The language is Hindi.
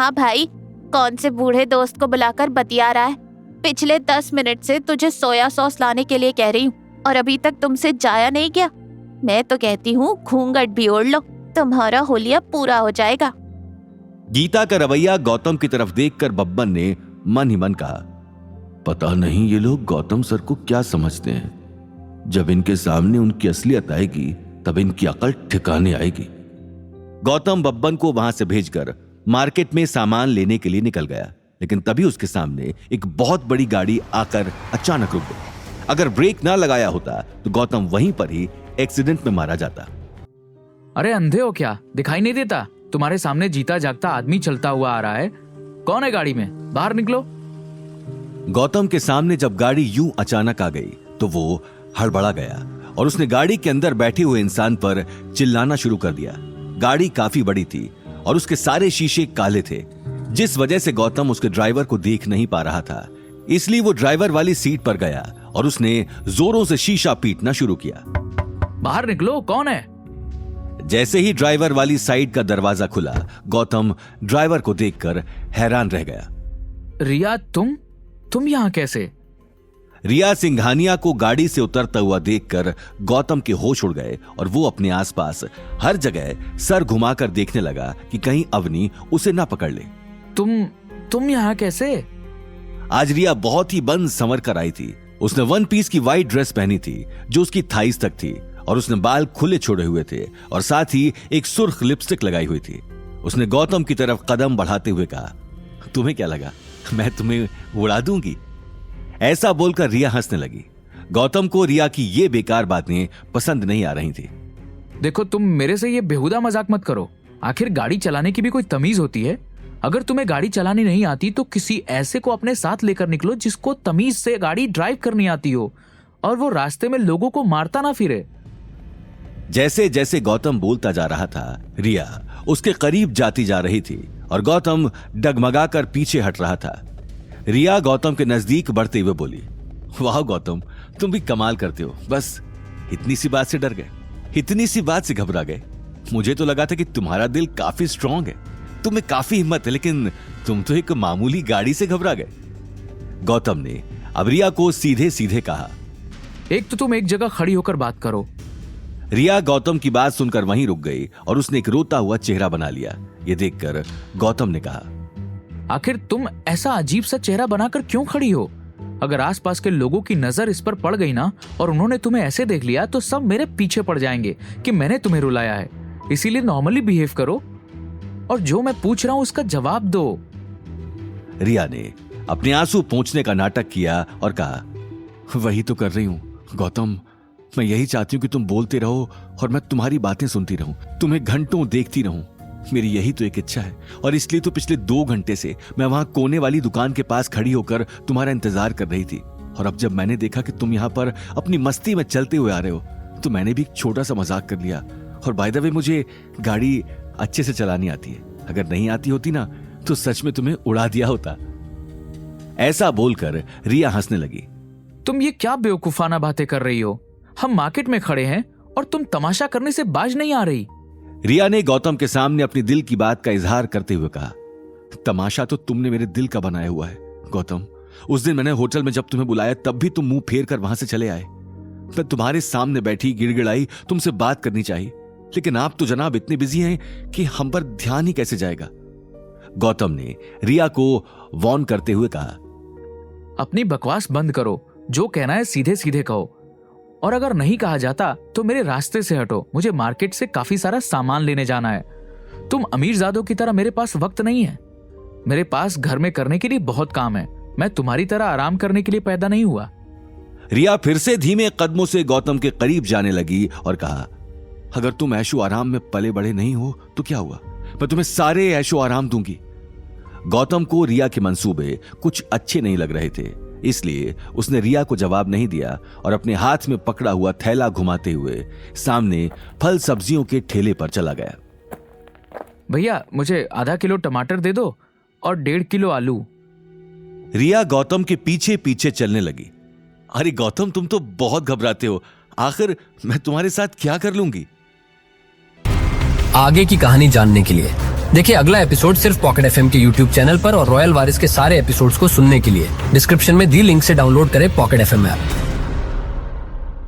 हाँ भाई, कौन से बूढ़े दोस्त को बुलाकर बतिया रहा है? पिछले 10 मिनट से तुझे सोया सॉस लाने के लिए कह रही हूँ और अभी तक तुमसे जाया नहीं गया। मैं तो कहती हूँ घूंघट भी ओढ़ लो, तुम्हारा होलिया पूरा हो जाएगा। गीता का रवैया गौतम की तरफ देखकर बब्बन ने मन ही मन कहा, पता नहीं ये लोग गौतम सर को क्या समझते हैं। जब इनके सामने उनकी असलियत आएगी तब इनकी अकल ठिकाने आएगी। गौतम बब्बन को वहां से भेजकर मार्केट में सामान लेने के लिए निकल गया, लेकिन तभी उसके सामने एक बहुत बड़ी गाड़ी आकर अचानक रुक गई। अगर ब्रेक ना लगाया होता तो गौतम वहीं पर ही एक्सीडेंट में मारा जाता। अरे अंधे हो क्या, दिखाई नहीं देता? तुम्हारे सामने जीता जागता आदमी चलता हुआ आ रहा है। कौन है गाड़ी में? बाहर निकलो। गौतम के सामने जब गाड़ी यूं अचानक आ गई तो वो हड़बड़ा गया और उसने गाड़ी के अंदर बैठे हुए इंसान पर चिल्लाना शुरू कर दिया। गाड़ी काफी बड़ी थी और उसके सारे शीशे काले थे, जिस वजह से गौतम उसके ड्राइवर को देख नहीं पा रहा था। इसलिए वो ड्राइवर वाली सीट पर गया और उसने जोरों से शीशा पीटना शुरू किया। बाहर निकलो, कौन है? जैसे ही ड्राइवर वाली साइड का दरवाजा खुला, गौतम ड्राइवर को देखकर हैरान रह गया। रिया, तुम यहां कैसे? रिया सिंघानिया को गाड़ी से उतरता हुआ देखकर गौतम के होश उड़ गए और वो अपने आसपास हर जगह सर घुमाकर देखने लगा कि कहीं अवनी उसे ना पकड़ ले। तुम यहां कैसे? आज रिया बहुत ही बंद संवर कर आई थी। उसने वन पीस की वाइट ड्रेस पहनी थी जो उसकी थाइस तक थी और उसने बाल खुले छोड़े हुए थे और साथ ही एक सुर्ख लिपस्टिक लगाई हुई थी। उसने गौतम की तरफ कदम बढ़ाते हुए कहा, तुम्हें क्या लगा मैं तुम्हें उड़ा दूंगी? ऐसा बोलकर रिया हंसने लगी। गौतम को रिया की ये बेकार बातें पसंद नहीं आ रही थी। देखो, तुम मेरे से ये बेहुदा मजाक मत करो। आखिर गाड़ी चलाने की भी कोई तमीज होती है। अगर तुम्हें गाड़ी चलानी नहीं आती तो किसी ऐसे को अपने साथ लेकर निकलो जिसको तमीज से गाड़ी ड्राइव करनी आती हो और वो रास्ते में लोगों को मारता ना फिरे। जैसे जैसे गौतम बोलता जा रहा था, रिया उसके करीब जाती जा रही थी और गौतम डगमगाकर पीछे हट रहा था। रिया गौतम के नजदीक बढ़ते हुए बोली, वाह गौतम, तुम भी कमाल करते हो। बस इतनी सी बात से डर गए, इतनी सी बात से घबरा गए। मुझे तो लगा था कि तुम्हारा दिल काफी स्ट्रांग है, तुम्हें काफी हिम्मत है, लेकिन तुम तो एक मामूली गाड़ी से घबरा गए। गौतम ने अब रिया को सीधे सीधे कहा, एक तो तुम एक जगह खड़ी होकर बात करो। रिया गौतम की बात सुनकर वहीं रुक गई और उसने एक रोता हुआ चेहरा बना लिया। यह देखकर गौतम ने कहा, आखिर तुम ऐसा अजीब सा चेहरा बनाकर क्यों खड़ी हो? अगर आसपास के लोगों की नजर इस पर पड़ गई ना और उन्होंने तुम्हें ऐसे देख लिया तो सब मेरे पीछे पड़ जाएंगे कि मैंने तुम्हें रुलाया है। इसीलिए नॉर्मली बिहेव करो और जो मैं पूछ रहा हूं उसका जवाब दो। रिया ने अपने आंसू पोंछने का नाटक किया और कहा, वही तो कर रही हूं गौतम, मैं यही चाहती हूं कि तुम बोलते रहो और मैं तुम्हारी बातें सुनती रहूं, तुम्हें घंटों देखती रहूं। मेरी यही तो एक इच्छा है और इसलिए तो पिछले 2 घंटे से मैं वहां कोने वाली दुकान के पास खड़ी होकर तुम्हारा इंतजार कर रही थी। और अब जब मैंने देखा कि तुम यहां पर अपनी मस्ती में चलते हुए आ रहे हो तो मैंने भी एक छोटा सा मजाक कर लिया। और बाय द वे, मुझे गाड़ी अच्छे से चलानी आती है। अगर नहीं आती होती ना तो सच में तुम्हें उड़ा दिया होता। ऐसा बोलकर रिया हंसने लगी। तुम ये क्या बेवकूफाना बातें कर रही हो? हम मार्केट में खड़े हैं और तुम तमाशा करने से बाज नहीं आ रही। रिया ने गौतम के सामने अपनी दिल की बात का इजहार करते हुए कहा, तमाशा तो तुमने मेरे दिल का बनाया हुआ है गौतम। उस दिन मैंने होटल में जब तुम्हें बुलाया तब भी तुम मुंह फेर कर वहां से चले आए। मैं तुम्हारे सामने बैठी गिड़गिड़ाई, तुमसे बात करनी चाहिए, लेकिन आप तो जनाब इतने बिजी हैं कि हम पर ध्यान ही कैसे जाएगा। गौतम ने रिया को वार्न करते हुए कहा, अपनी बकवास बंद करो, जो कहना है सीधे सीधे कहो और अगर नहीं कहा जाता तो मेरे रास्ते से हटो। मुझे मार्केट से काफी सारा सामान लेने जाना है। तुम अमीरजादों की तरह मेरे पास वक्त नहीं है। मेरे पास घर में करने के लिए बहुत काम है। मैं तुम्हारी तरह आराम करने के लिए पैदा नहीं हुआ। रिया फिर से धीमे कदमों से गौतम के करीब जाने लगी और कहा, अगर तुम ऐशो आराम में पले बड़े नहीं हो तो क्या हुआ, मैं तुम्हें सारे ऐशो आराम दूंगी। गौतम को रिया के मंसूबे कुछ अच्छे नहीं लग रहे थे, इसलिए उसने रिया को जवाब नहीं दिया और अपने हाथ में पकड़ा हुआ थैला घुमाते हुए सामने फल सब्जियों के ठेले पर चला गया। भैया, मुझे आधा किलो टमाटर दे दो और 1.5 किलो आलू। रिया गौतम के पीछे पीछे चलने लगी। अरे गौतम, तुम तो बहुत घबराते हो, आखिर मैं तुम्हारे साथ क्या कर लूंगी? आगे की कहानी जानने के लिए देखिए अगला एपिसोड सिर्फ पॉकेट एफएम के यूट्यूब चैनल पर और रॉयल वारिस के सारे एपिसोड्स को सुनने के लिए डिस्क्रिप्शन में दी लिंक से डाउनलोड करें पॉकेट एफएम ऐप।